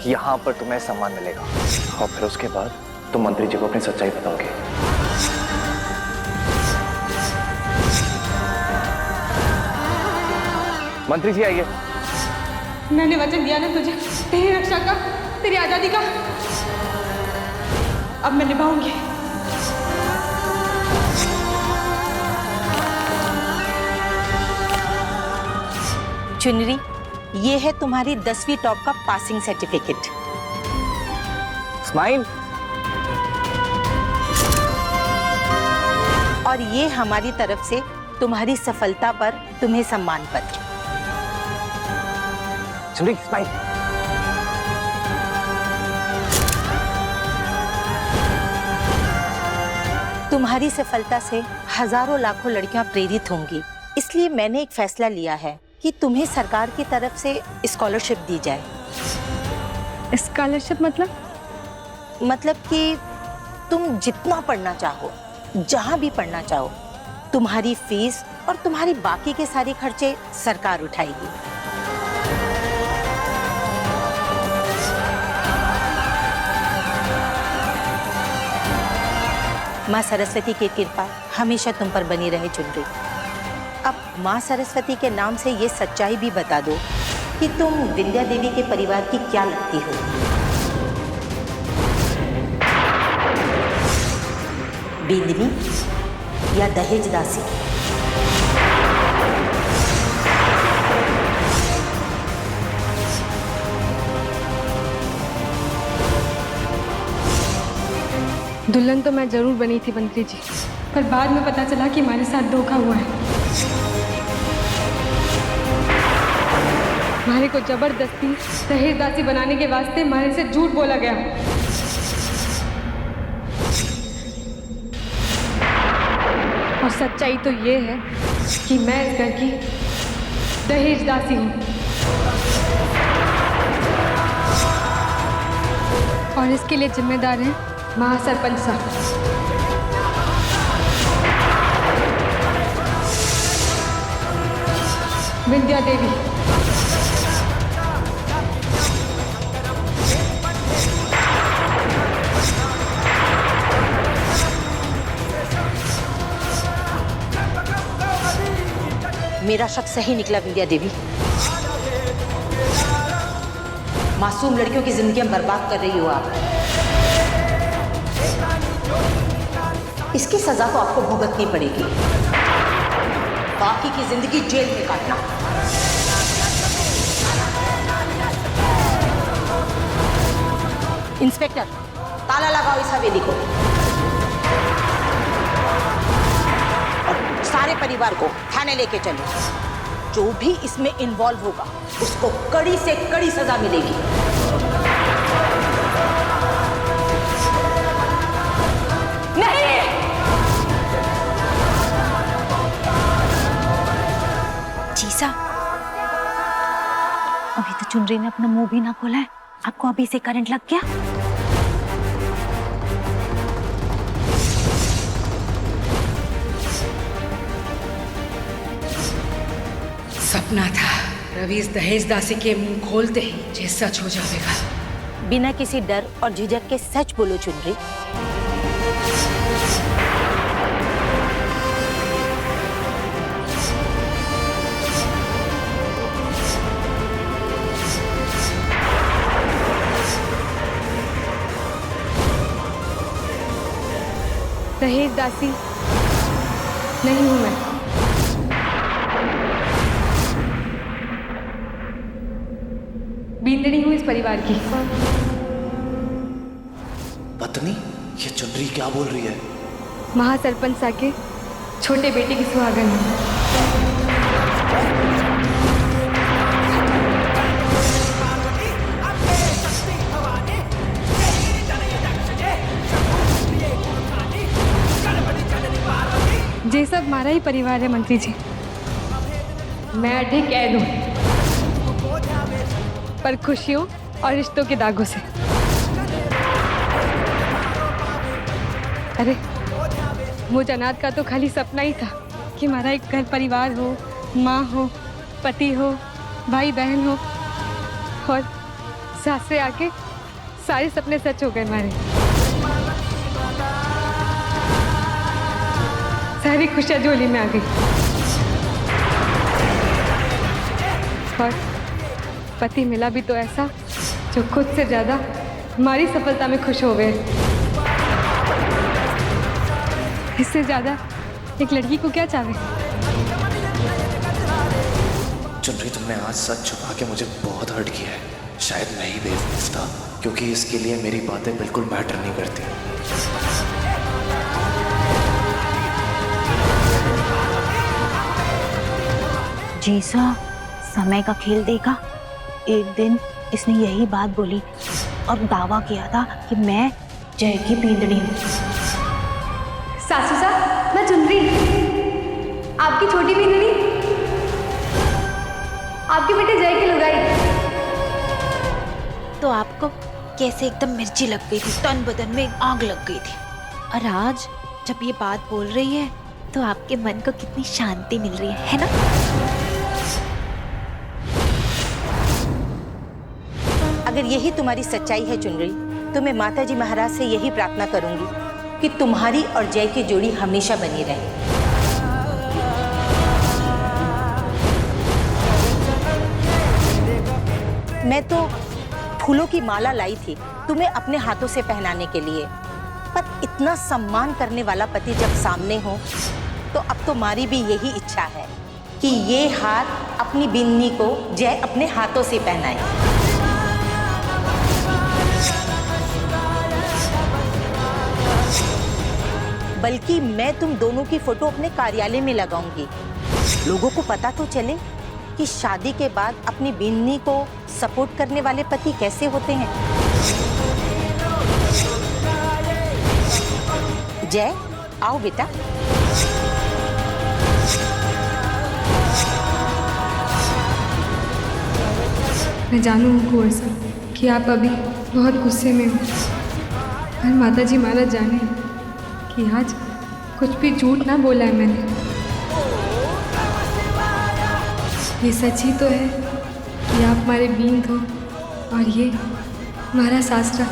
यहाँ पर तुम्हें सम्मान मिलेगा और फिर उसके बाद तुम मंत्री जी को अपनी सच्चाई बताओगे। मंत्री जी आइए। मैंने वचन दिया ना तुझे, तेरी रक्षा का, तेरी आजादी का, अब मैं निभाऊंगी। चुनरी, ये है तुम्हारी 10वीं टॉप का पासिंग सर्टिफिकेट। स्माइल। और ये हमारी तरफ से तुम्हारी सफलता पर तुम्हें सम्मान पत्र। चुनरी स्माइल। तुम्हारी सफलता से हजारों लाखों लड़कियां प्रेरित होंगी, इसलिए मैंने एक फैसला लिया है कि तुम्हें सरकार की तरफ से स्कॉलरशिप दी जाए। स्कॉलरशिप मतलब कि तुम जितना पढ़ना चाहो, जहां भी पढ़ना चाहो, तुम्हारी फीस और तुम्हारी बाकी के सारे खर्चे सरकार उठाएगी। माँ सरस्वती की कृपा हमेशा तुम पर बनी रहे चुनरी। अब माँ सरस्वती के नाम से ये सच्चाई भी बता दो कि तुम विंध्या देवी के परिवार की क्या लगती हो। बिंदनी या दहेज दासी? दुल्हन तो मैं जरूर बनी थी मंत्री जी, पर बाद में पता चला कि हमारे साथ धोखा हुआ है। हमारे को जबरदस्ती दहेज दासी बनाने के वास्ते हमारे से झूठ बोला गया। और सच्चाई तो ये है कि मैं इस घर की दहेज दासी हूँ और इसके लिए जिम्मेदार है महासरपंच साहब। विंध्या देवी। मेरा शक सही निकला विंध्या देवी। मासूम लड़कियों की जिंदगियां बर्बाद कर रही हो आप। इसकी सजा तो आपको भुगतनी पड़ेगी, बाकी की जिंदगी जेल में काटना। इंस्पेक्टर, ताला लगाओ इस हवेली को और सारे परिवार को थाने लेके चलो। जो भी इसमें इन्वॉल्व होगा उसको कड़ी से कड़ी सजा मिलेगी। जीसा, अभी तो चुनरी ने अपना मुंह भी ना खोला है, आपको अभी से करंट लग गया? सपना था रवि इस दहेज दासी के मुंह खोलते ही ये सच हो जाएगा। बिना किसी डर और झिझक के सच बोलो चुनरी। दहेज दासी नहीं हूं मैं। बींदड़ी हूं इस परिवार की। पत्नी, ये चुनरी क्या बोल रही है? महासरपंच साहब के छोटे बेटे की सुहागन हूं। ये सब हमारा ही परिवार है मंत्री जी। मैं अठे कैद हूं, पर खुशियों और रिश्तों के दागों से। अरे मुझ अनाथ का तो खाली सपना ही था कि हमारा एक घर परिवार हो, माँ हो, पति हो, भाई बहन हो और सासरे आके सारे सपने सच हो गए हमारे। सारी खुशियां झोली में आ गई। और पति मिला भी तो ऐसा जो खुद से ज्यादा हमारी सफलता में खुश हो गए। इससे ज्यादा एक लड़की को क्या चाहे। चुनरी, तुमने आज सच छुपा के मुझे बहुत हर्ट किया है। शायद मैं ही बेवकूफ था, क्योंकि इसके लिए मेरी बातें बिल्कुल मैटर नहीं करती। जैसा समय का खेल देखा, एक दिन इसने यही बात बोली और दावा किया था कि मैं जय की पींदड़ी हूँ। सासू साहब, मैं चुनरी, आपकी छोटी पींदड़ी, आपके बेटे जय की लुगाई। तो आपको कैसे एकदम मिर्ची लग गई थी, तन बदन में आग लग गई थी। और आज जब ये बात बोल रही है तो आपके मन को कितनी शांति मिल रही है ना? अगर यही तुम्हारी सच्चाई है चुनरी, तो मैं माताजी महाराज से यही प्रार्थना करूंगी कि तुम्हारी और जय की जोड़ी हमेशा बनी रहे। मैं तो फूलों की माला लाई थी तुम्हें अपने हाथों से पहनाने के लिए, पर इतना सम्मान करने वाला पति जब सामने हो तो अब तुम्हारी भी यही इच्छा है कि ये हार अपनी बिन्नी को जय अपने हाथों से पहनाए। बल्कि मैं तुम दोनों की फोटो अपने कार्यालय में लगाऊंगी। लोगों को पता तो चले कि शादी के बाद अपनी बिन्नी को सपोर्ट करने वाले पति कैसे होते हैं। जय, आओ बेटा। मैं जानू कुंवर साहब कि आप अभी बहुत गुस्से में हो, और माताजी महाराज जाने कि आज कुछ भी झूठ ना बोला है मैंने। ये सच ही तो है कि आप हमारे बींद हो और ये हमारा सासरा।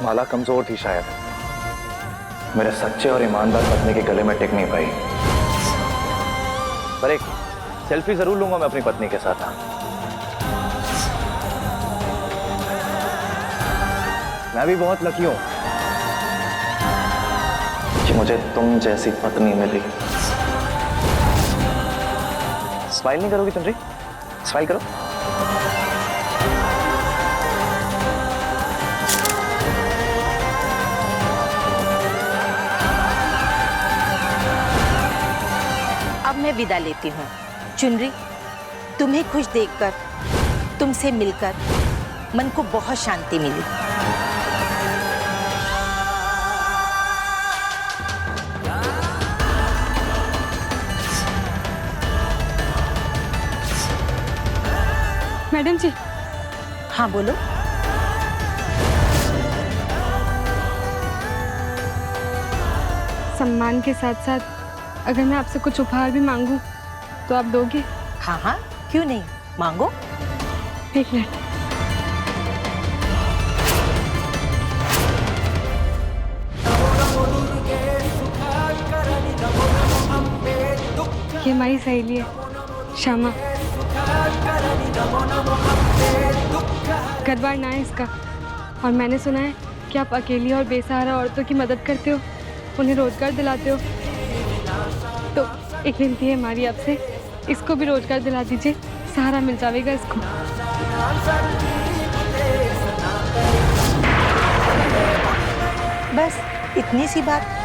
माला कमजोर थी शायद, मेरे सच्चे और ईमानदार पत्नी के गले में टिक नहीं पाई। पर एक सेल्फी जरूर लूंगा मैं अपनी पत्नी के साथ। मैं भी बहुत लकी हूं कि मुझे तुम जैसी पत्नी मिली। स्माइल नहीं करोगी चुनरी? स्माइल करो। अब मैं विदा लेती हूँ। चुनरी, तुम्हें खुश देखकर, तुमसे मिलकर मन को बहुत शांति मिली। मैडम जी। हाँ बोलो। सम्मान के साथ साथ अगर मैं आपसे कुछ उपहार भी मांगूं तो आप दोगे? हाँ हाँ, क्यों नहीं, मांगो। एक मिनट। ये हमारी सहेली है श्यामा। घर बार ना है इसका, और मैंने सुना है कि आप अकेली और बेसहारा औरतों की मदद करते हो, उन्हें रोजगार दिलाते हो। तो एक विनती है हमारी आपसे, इसको भी रोजगार दिला दीजिए। सहारा मिल जाएगा इसको। बस इतनी सी बात।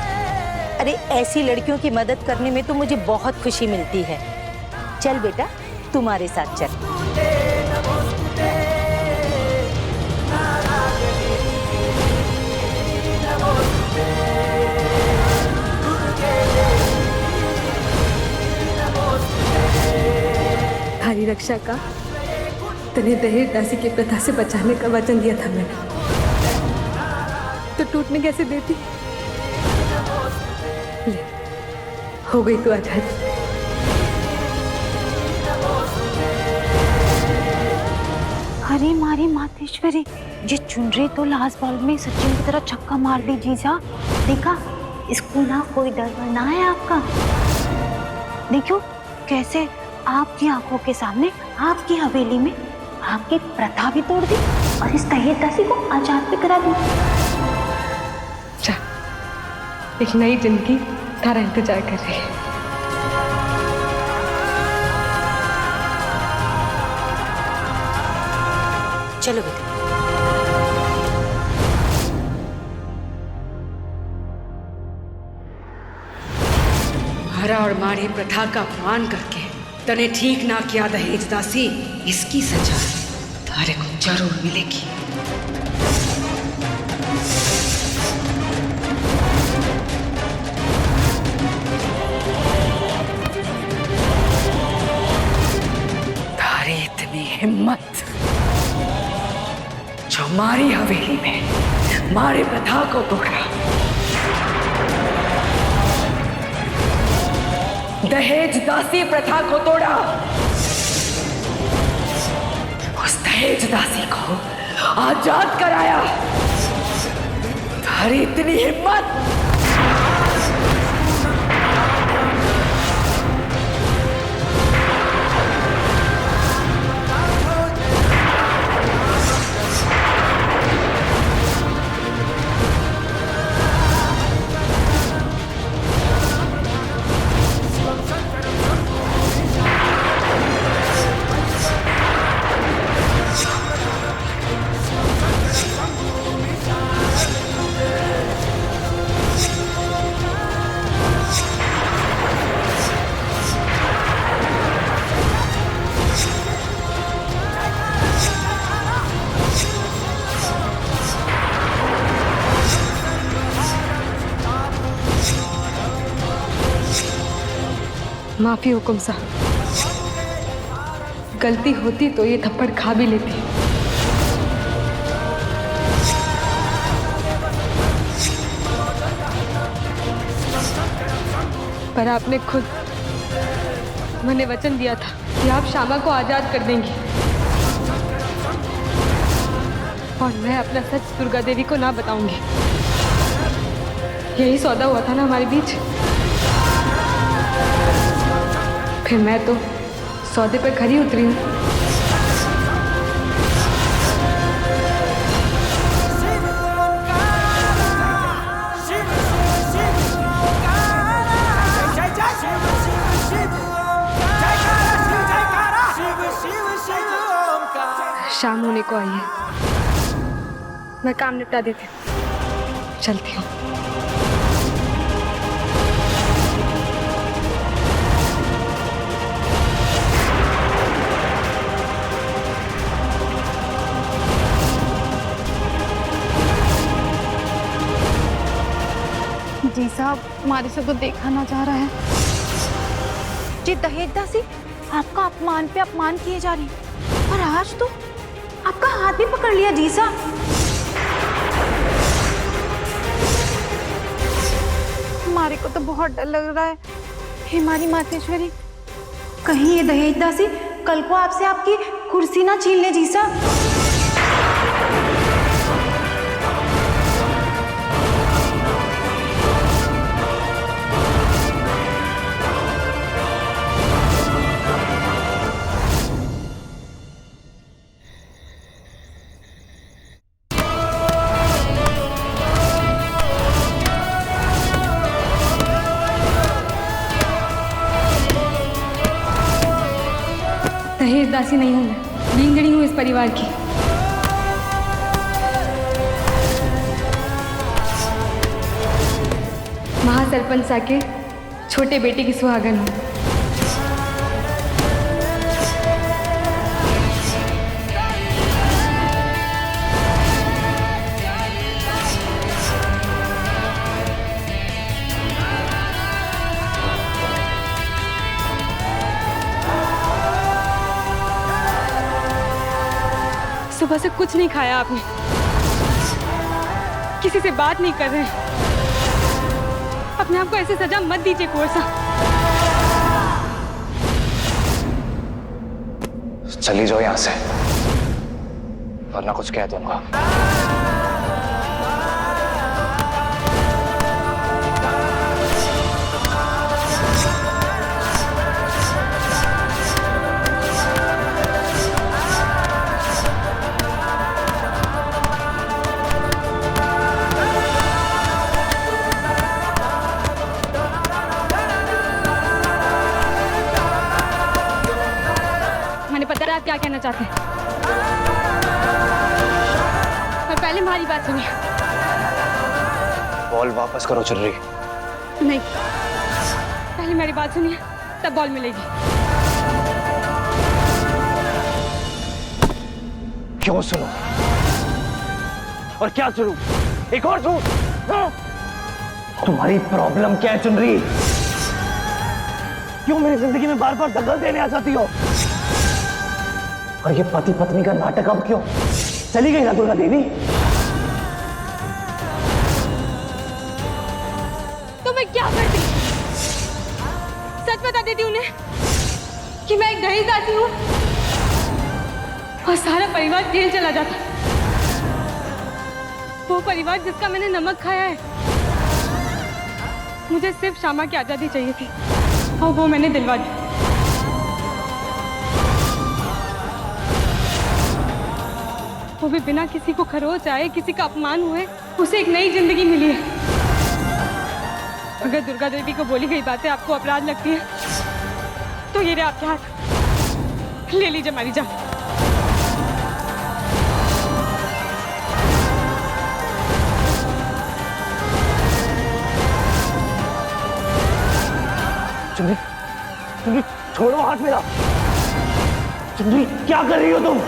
अरे ऐसी लड़कियों की मदद करने में तो मुझे बहुत खुशी मिलती है। चल बेटा, तुम्हारे साथ चल। थारी रक्षा का तने दहेज दासी की प्रथा से बचाने का वचन दिया था मैंने, तो टूटने कैसे देती। ले, हो गई तो आजाद। अरे मारी मातेश्वरी, ये चुनरी तो लास्ट बॉल में सचिन की तरह छक्का मार दी जीजा। देखा, इसको ना कोई डर ना है आपका। देखो कैसे आपकी आंखों के सामने आपकी हवेली में आपकी प्रथा भी तोड़ दी और इस दहेज दासी को आजाद भी करा दी। एक नई जिंदगी तारा इंतजार कर रही है। चलो बेटा। हरा और मारी प्रथा का अपमान करके तने ठीक ना किया दहेज दासी, इसकी सजा तारे को जरूर मिलेगी। तारी इतनी हिम्मत जो मारी हवेली में मारे प्रथा को तोड़ा, दहेज दासी प्रथा को तोड़ा, उस दहेज दासी को आजाद कराया। तारी इतनी हिम्मत, माफी हुकुम साहब, गलती होती तो ये थप्पड़ खा भी लेती। पर आपने खुद मैंने वचन दिया था कि आप श्यामा को आजाद कर देंगी, और मैं अपना सच दुर्गा देवी को ना बताऊंगी। यही सौदा हुआ था ना हमारे बीच। फिर मैं तो सौदे पर खरी उतरी हूँ। शाम होने को आई है, मैं काम निपटा देती हूँ, चलती हूँ। जी साहब, हमारे से तो देखा ना जा रहा है। जी दहेज दासी, आपका अपमान पे अपमान किए जा रही है, और आज तो आपका हाथ भी पकड़ लिया जी साहब। हमारे को तो बहुत डर लग रहा है। हे हमारी मातेश्वरी, कहीं ये दहेज दासी कल को आपसे आपकी कुर्सी ना छीन ले जी साहब। दहेज दहेज दासी नहीं हूँ मैं, बींगड़ी हूँ इस परिवार की। महासरपंच सा के छोटे बेटे की सुहागन हूँ। सुबह से कुछ नहीं खाया आपने, किसी से बात नहीं कर रहे हैं। अपने आप को ऐसे सजा मत दीजिए कुंवर साहब। चली जाओ यहाँ से, वरना कुछ कह दूंगा। पता है आप क्या कहना चाहते हैं, पर पहले हमारी बात सुनिए। बॉल वापस करो चुर्री। नहीं, पहले मेरी बात सुनिए, तब बॉल मिलेगी। क्यों सुनो? और क्या सुनूं? एक और सुन। तुम्हारी प्रॉब्लम क्या है चुनरी? क्यों मेरी जिंदगी में बार बार दखल देने आ जाती हो? और ये पति पत्नी का नाटक अब क्यों? चली गई ना दुर्गा देवी? तो मैं क्या करती? सच बता देती उन्हें कि मैं एक दहेज दासी हूँ और सारा परिवार जेल चला जाता। वो परिवार जिसका मैंने नमक खाया है। मुझे सिर्फ शामा की आजादी चाहिए थी और वो मैंने दिलवा दी। वो भी बिना किसी को खरोच आए, किसी का अपमान हुए, उसे एक नई जिंदगी मिली है। अगर दुर्गा देवी को बोली गई बातें आपको अपराध लगती है तो ये रहे आपके हाथ, ले लीजिए हमारी जान। चुनरी, चुनरी छोड़ो हाथ मेरा। चुनरी क्या कर रही हो तुम?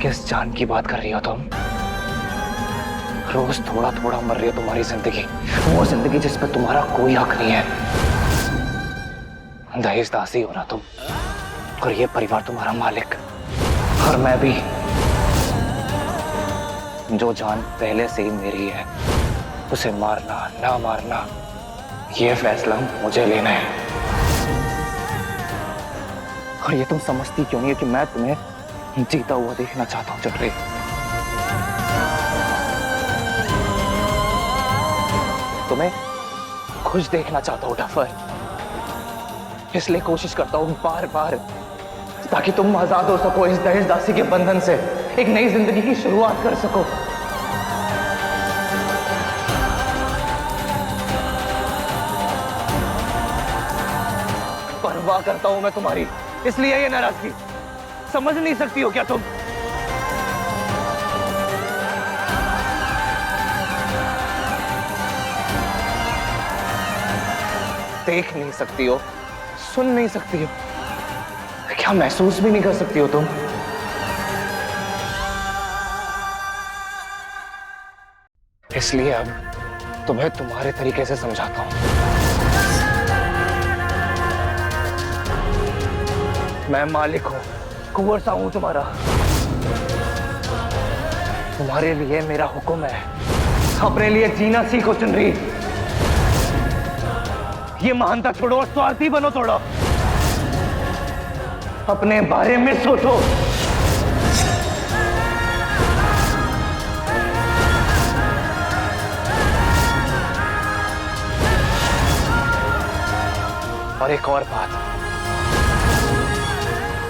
किस जान की बात कर रही हो तुम? रोज थोड़ा थोड़ा मर रही है तुम्हारी जिंदगी, वो जिंदगी जिस पर तुम्हारा कोई हक नहीं है। दहेज दासी हो ना तुम, और ये परिवार तुम्हारा मालिक, और मैं भी। जो जान पहले से ही मेरी है, उसे मारना ना मारना ये फैसला मुझे लेना है। और ये तुम समझती क्यों नहीं है कि मैं तुम्हें जीता हुआ देखना चाहता हूं चुनरी? तुम्हें खुश देखना चाहता हूं डफर, इसलिए कोशिश करता हूं बार बार, ताकि तुम आजाद हो सको इस दहेज दासी के बंधन से, एक नई जिंदगी की शुरुआत कर सको। परवाह करता हूं मैं तुम्हारी, इसलिए ये नाराजगी। समझ नहीं सकती हो क्या तुम? देख नहीं सकती हो, सुन नहीं सकती हो? क्या महसूस भी नहीं कर सकती हो तुम? इसलिए अब तुम्हें तुम्हारे तरीके से समझाता हूं। मैं मालिक हूं, कुंवर सा हूं तुम्हारा। तुम्हारे लिए मेरा हुक्म है, अपने लिए जीना सीखो चुनरी। ये महानता छोड़ो और स्वार्थी बनो थोड़ा। अपने बारे में सोचो। और एक और बात,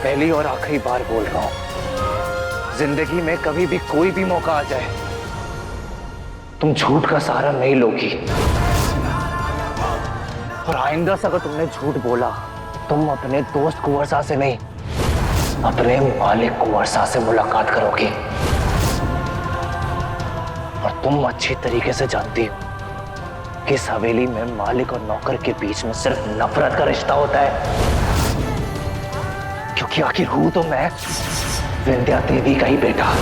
पहली और आखिरी बार बोल रहा हूं, जिंदगी में कभी भी कोई भी मौका आ जाए, तुम झूठ का सहारा नहीं लोगी। और आइंदा से अगर तुमने झूठ बोला, तुम अपने दोस्त कुंवर शाह से नहीं, अपने मालिक कुंवर शाह से मुलाकात करोगी। और तुम अच्छी तरीके से जानती हो कि इस हवेली में मालिक और नौकर के बीच में सिर्फ नफरत का रिश्ता होता है, क्योंकि आखिर हूं तो मैं विंध्या देवी का ही बेटा।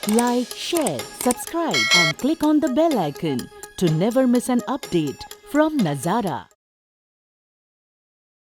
Like, share, subscribe and click on the bell icon to never miss an update from Nazara.